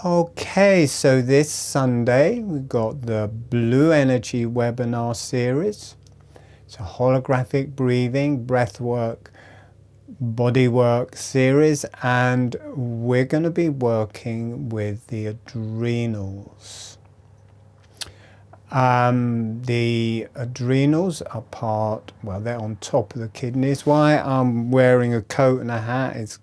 Okay, so this Sunday we've got the Blue Energy webinar series. It's a holographic breathing, breathwork, bodywork series, and we're going to be working with the adrenals. The adrenals are they're on top of the kidneys. Why I'm wearing a coat and a hat is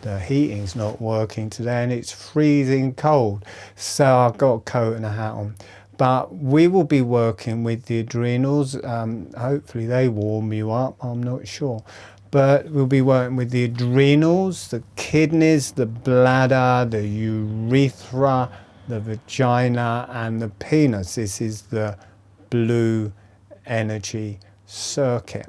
the heating's not working today and it's freezing cold, so I've got a coat and a hat on. But we will be working with the adrenals. Hopefully they warm you up, I'm not sure. But we'll be working with the adrenals, the kidneys, the bladder, the urethra, the vagina and the penis. This is the blue energy circuit.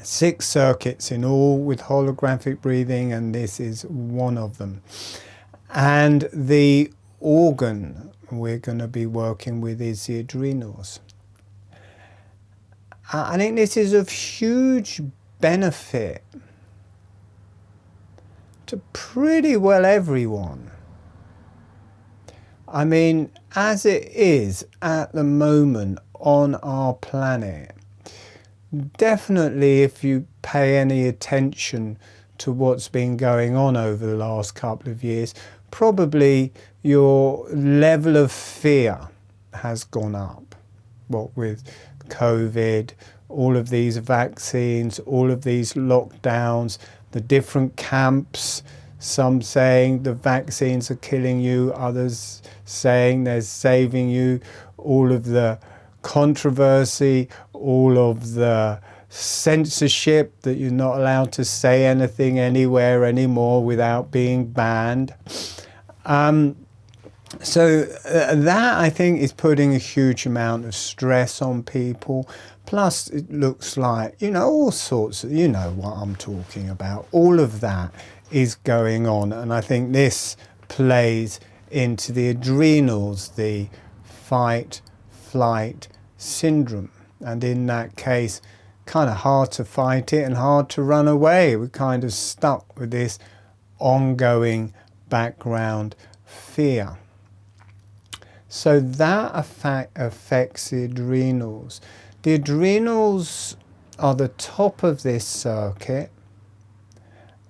6 circuits in all with holographic breathing, and this is one of them. And the organ we're going to be working with is the adrenals. I think this is of huge benefit to pretty well everyone. I mean, as it is at the moment on our planet, definitely if you pay any attention to what's been going on over the last couple of years, probably your level of fear has gone up. What with COVID, all of these vaccines, all of these lockdowns, the different camps, some saying the vaccines are killing you, others saying they're saving you, all of the controversy, all of the censorship that you're not allowed to say anything anywhere anymore without being banned. So that I think is putting a huge amount of stress on people. Plus it looks like, all sorts of, what I'm talking about. All of that is going on, and I think this plays into the adrenals, the fight, flight syndrome, and in that case kind of hard to fight it and hard to run away. We're kind of stuck with this ongoing background fear. So that affects the adrenals. The adrenals are the top of this circuit,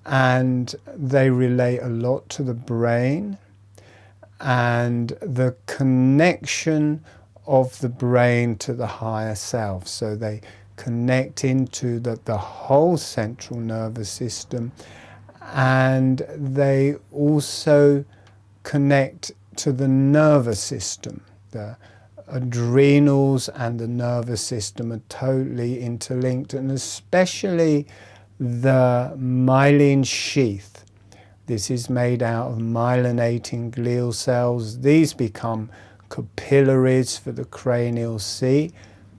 and they relate a lot to the brain and the connection of the brain to the higher self. So they connect into the whole central nervous system, and they also connect to the nervous system. The adrenals and the nervous system are totally interlinked, and especially the myelin sheath. This is made out of myelinating glial cells. These become capillaries for the cranial sea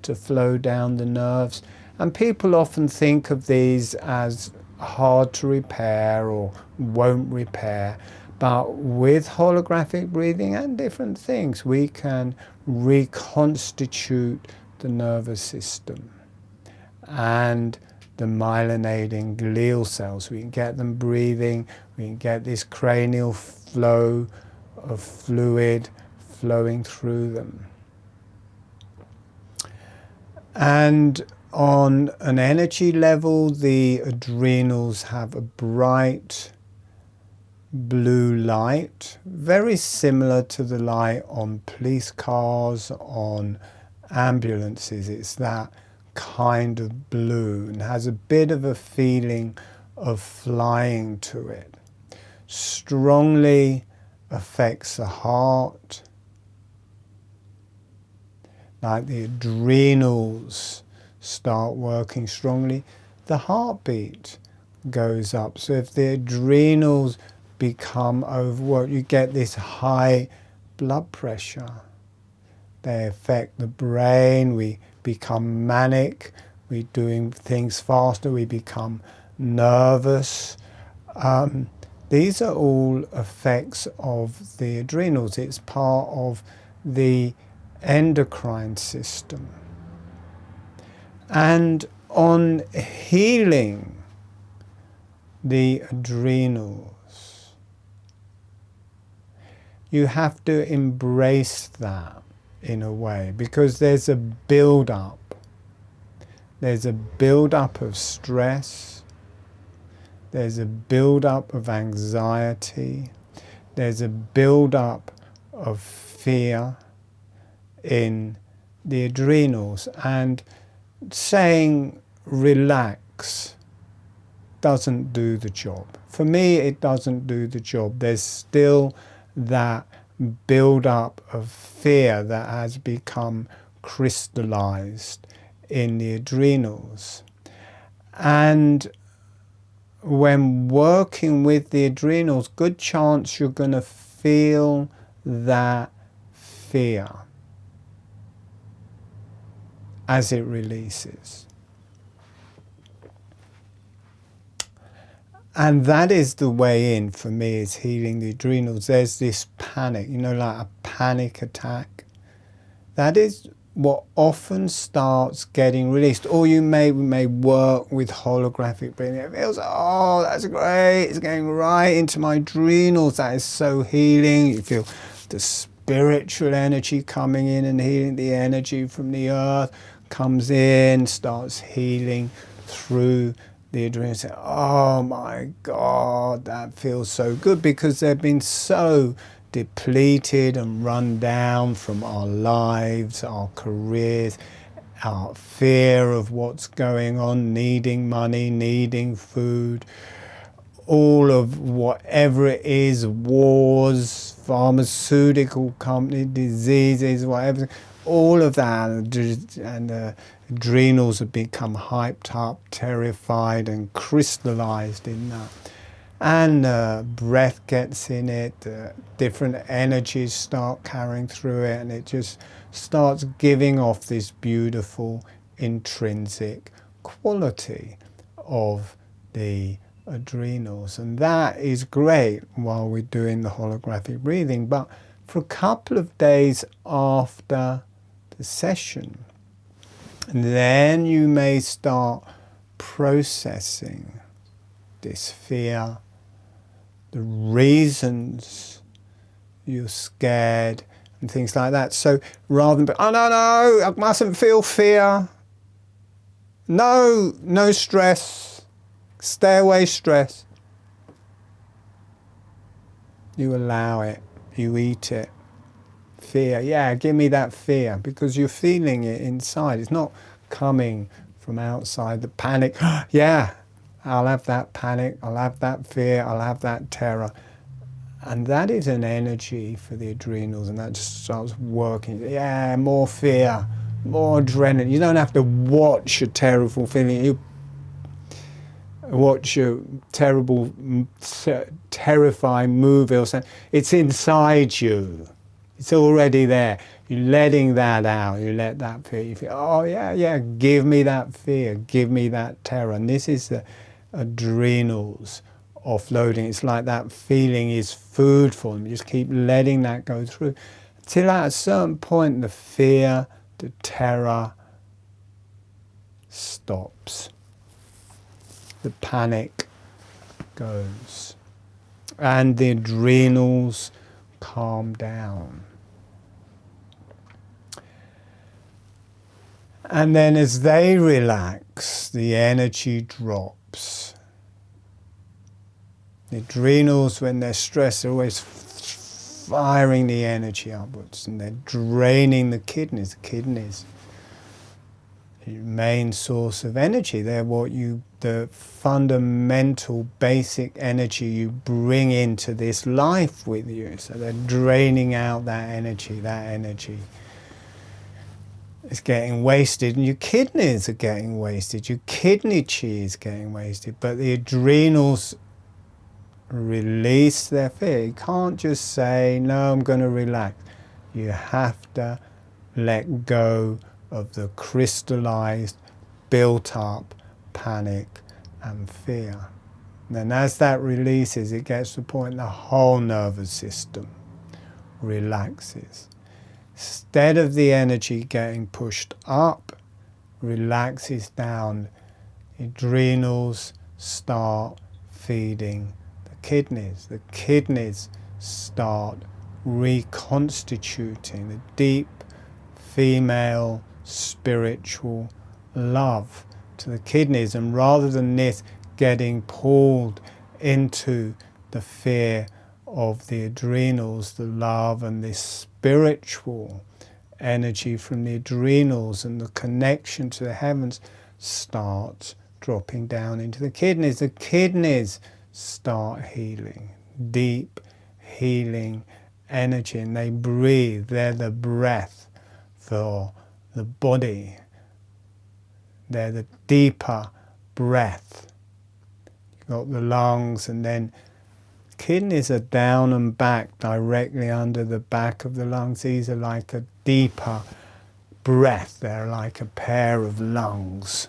to flow down the nerves, and people often think of these as hard to repair or won't repair, but with holographic breathing and different things we can reconstitute the nervous system and the myelinating glial cells. We can get them breathing, we can get this cranial flow of fluid flowing through them. And on an energy level, the adrenals have a bright blue light, very similar to the light on police cars, on ambulances. It's that kind of blue and has a bit of a feeling of flying to it. Strongly affects the heart. Like the adrenals start working strongly, the heartbeat goes up. So if the adrenals become overworked, you get this high blood pressure. They affect the brain, we become manic, we're doing things faster, we become nervous. These are all effects of the adrenals. It's part of the endocrine system. And on healing the adrenals, you have to embrace that in a way, because there's a build-up. There's a build-up of stress. There's a build-up of anxiety. There's a build-up of fear in the adrenals. And saying relax doesn't do the job. For me, it doesn't do the job. There's still that build-up of fear that has become crystallized in the adrenals. And when working with the adrenals, good chance you're going to feel that fear as it releases. And that is the way in for me, is healing the adrenals. There's this panic, you know, like a panic attack. That is what often starts getting released. Or you may work with holographic breathing. It feels, oh, that's great, it's going right into my adrenals. That is so healing. You feel the spiritual energy coming in and healing. The energy from the earth comes in, starts healing through the adrenals. Oh my God, that feels so good, because they've been so depleted and run down from our lives, our careers, our fear of what's going on, needing money, needing food, all of whatever it is, wars, pharmaceutical company, diseases, whatever, all of that, and the adrenals have become hyped up, terrified and crystallized in that. And breath gets in it, different energies start carrying through it, and it just starts giving off this beautiful intrinsic quality of the adrenals. And that is great while we're doing the holographic breathing. But for a couple of days after the session, then you may start processing this fear, the reasons you're scared and things like that. So rather than, oh no, I mustn't feel fear. No stress. Stay away stress. You allow it. You eat it. Fear. Yeah, give me that fear, because you're feeling it inside. It's not coming from outside. The panic. Yeah. I'll have that panic, I'll have that fear, I'll have that terror. And that is an energy for the adrenals, and that just starts working. Yeah, more fear, more adrenaline. You don't have to watch a terrible feeling. You watch a terrible, terrifying movie or something. It's inside you. It's already there. You're letting that out. You let that fear. You feel, oh yeah, give me that fear, give me that terror. And this is the adrenals offloading. It's like that feeling is food for them. You just keep letting that go through till at a certain point the fear, the terror stops. The panic goes. And the adrenals calm down. And then as they relax, the energy drops. The adrenals, when they're stressed, are always firing the energy upwards, and they're draining the kidneys. The kidneys, the main source of energy. They're the fundamental, basic energy you bring into this life with you. So they're draining out that energy. That energy is getting wasted, and your kidneys are getting wasted. Your kidney chi is getting wasted. But the adrenals release their fear. You can't just say, no, I'm going to relax. You have to let go of the crystallized, built up panic and fear. And then as that releases, it gets to the point the whole nervous system relaxes. Instead of the energy getting pushed up, relaxes down, adrenals start feeding the kidneys. The kidneys start reconstituting the deep female spiritual love to the kidneys, and rather than this getting pulled into the fear of the adrenals, the love and this spiritual energy from the adrenals and the connection to the heavens starts dropping down into the kidneys. The kidneys start healing, deep healing energy, and they breathe. They're the breath for the body. They're the deeper breath. You've got the lungs, and then kidneys are down and back, directly under the back of the lungs. These are like a deeper breath. They're like a pair of lungs.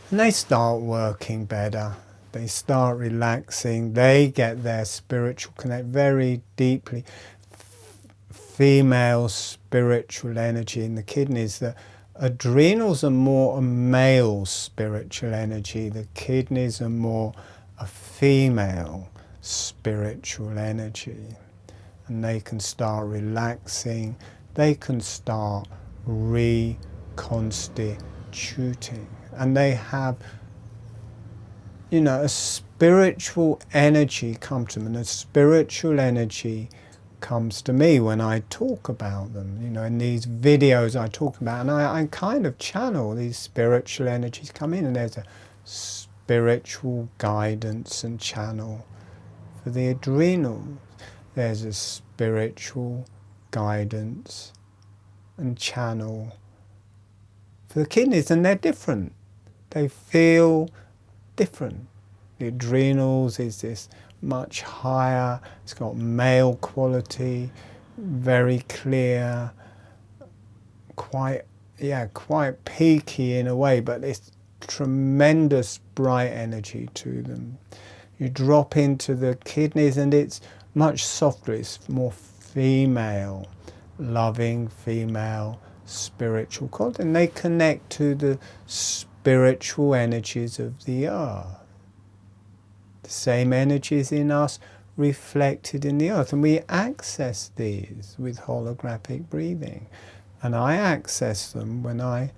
And they start working better. They start relaxing. They get their spiritual connect very deeply. Female spiritual energy in the kidneys. The adrenals are more a male spiritual energy. The kidneys are more a female spiritual energy. And they can start relaxing. They can start reconstituting. And they have, you know, a spiritual energy come to them. And a spiritual energy comes to me when I talk about them. You know, in these videos I talk about, and I kind of channel these spiritual energies come in, and there's a spiritual guidance and channel for the adrenals. There's a spiritual guidance and channel for the kidneys, and they're different. They feel different. The adrenals is this much higher, it's got male quality, very clear, quite peaky in a way, but it's tremendous bright energy to them. You drop into the kidneys and it's much softer, it's more female, loving female spiritual quality, and they connect to the spiritual energies of the earth. The same energies in us reflected in the earth, and we access these with holographic breathing, and I access them when I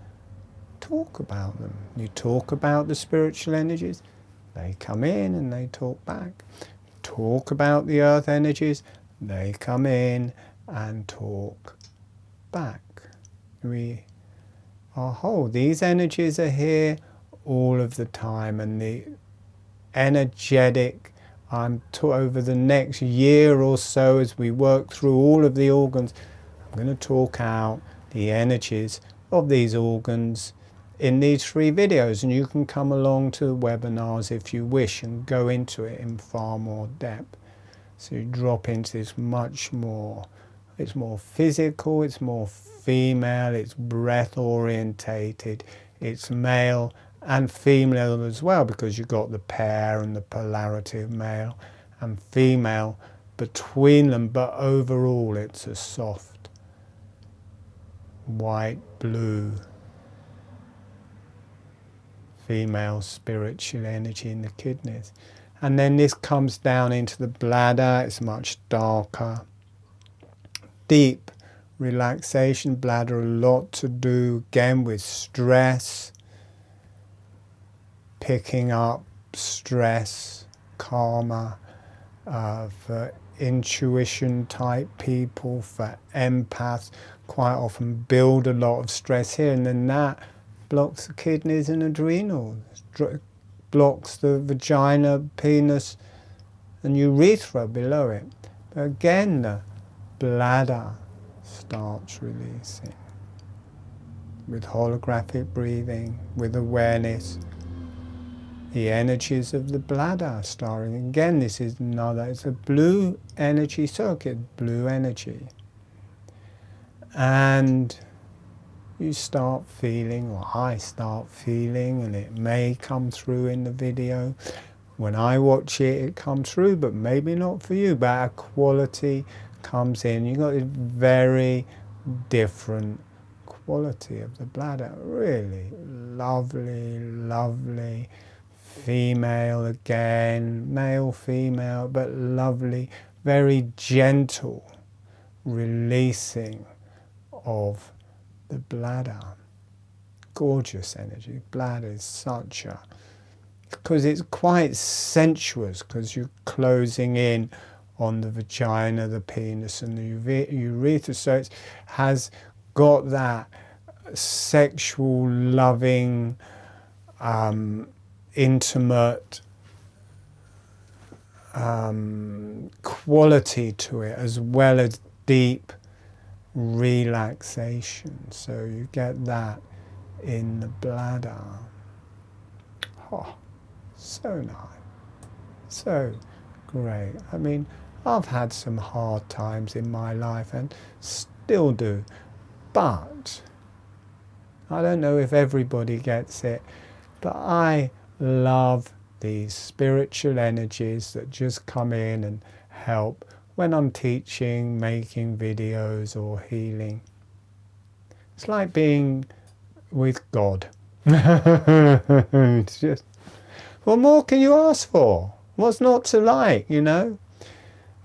talk about them. You talk about the spiritual energies, they come in and they talk back. Talk about the earth energies, they come in and talk back. We are whole. These energies are here all of the time, and the energetic, over the next year or so, as we work through all of the organs, I'm going to talk out the energies of these organs in these 3 videos, and you can come along to the webinars if you wish and go into it in far more depth. So you drop into this much more, it's more physical, it's more female, it's breath orientated, it's male and female as well, because you've got the pair and the polarity of male and female between them, but overall it's a soft white blue female spiritual energy in the kidneys. And then this comes down into the bladder. It's much darker, deep relaxation. Bladder, a lot to do again with stress, picking up stress, karma, for intuition type people, for empaths, quite often build a lot of stress here, and then that blocks the kidneys and adrenals, blocks the vagina, penis and urethra below it. But again, the bladder starts releasing with holographic breathing, with awareness. The energies of the bladder starting. Again, this is another, it's a blue energy circuit, blue energy. And you start feeling, or I start feeling, and it may come through in the video. When I watch it, it comes through, but maybe not for you, but a quality comes in. You've got a very different quality of the bladder. Really lovely, lovely. Female again, male, female, but lovely, very gentle releasing of the bladder. Gorgeous energy. Bladder is such a, because it's quite sensuous, because you're closing in on the vagina, the penis and the urethra, so it has got that sexual, loving, intimate quality to it, as well as deep relaxation. So you get that in the bladder. Oh, so nice, so great. I mean, I've had some hard times in my life and still do, but I don't know if everybody gets it, but I love these spiritual energies that just come in and help when I'm teaching, making videos or healing. It's like being with God. It's just, what more can you ask for? What's not to like, you know?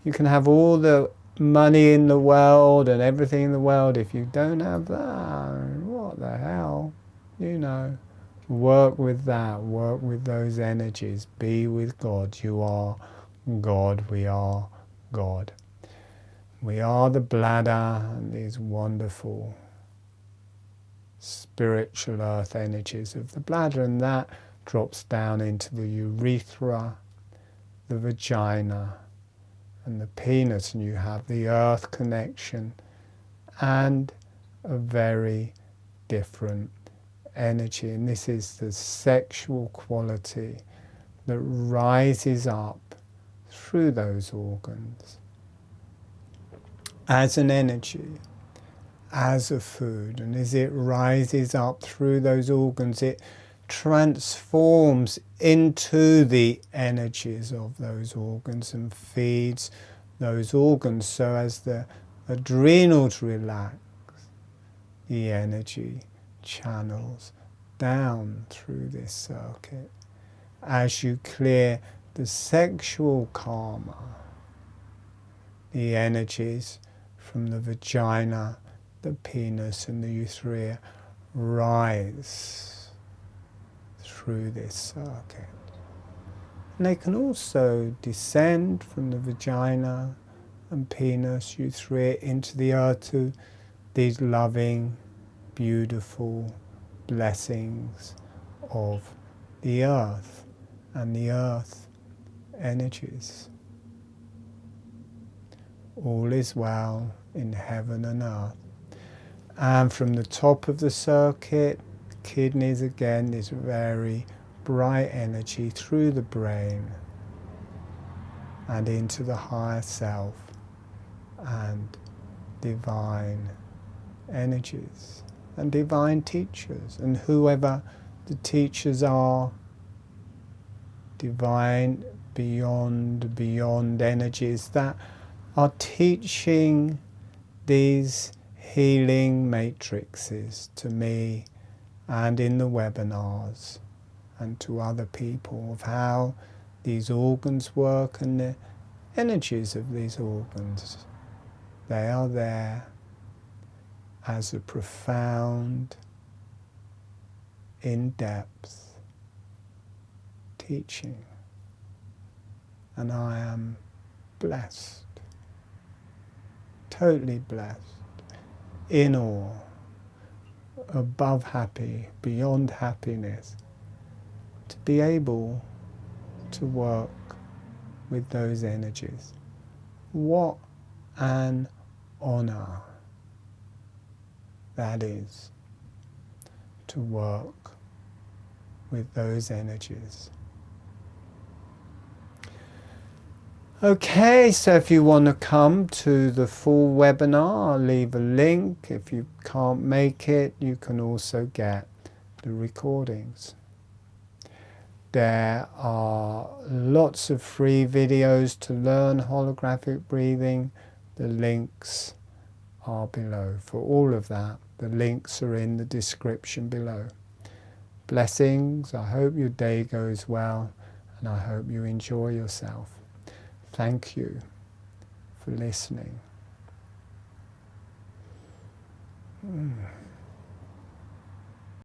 You can have all the money in the world and everything in the world. If you don't have that, what the hell? You know, work with that, work with those energies. Be with God. You are God. We are God. We are the bladder and these wonderful spiritual earth energies of the bladder, and that drops down into the urethra, the vagina and the penis, and you have the earth connection and a very different energy. And this is the sexual quality that rises up through those organs as an energy, as a food. And as it rises up through those organs, it transforms into the energies of those organs and feeds those organs. So as the adrenals relax, the energy channels down through this circuit. As you clear the sexual karma, the energies from the vagina, the penis and the urethra rise through this circuit. And they can also descend from the vagina and penis, urethra into the earth to these loving, beautiful blessings of the earth and the earth energies. All is well in heaven and earth. And from the top of the circuit, kidneys again, this very bright energy through the brain and into the higher self and divine energies and divine teachers, and whoever the teachers are, divine beyond energies that are teaching these healing matrices to me and in the webinars and to other people, of how these organs work and the energies of these organs. They are there as a profound, in-depth teaching. And I am blessed, totally blessed, in awe, above happy, beyond happiness, to be able to work with those energies. What an honor that is, to work with those energies. Okay, so if you want to come to the full webinar, I'll leave a link. If you can't make it, you can also get the recordings. There are lots of free videos to learn holographic breathing. The links are below for all of that. The links are in the description below. Blessings. I hope your day goes well, and I hope you enjoy yourself. Thank you. for listening.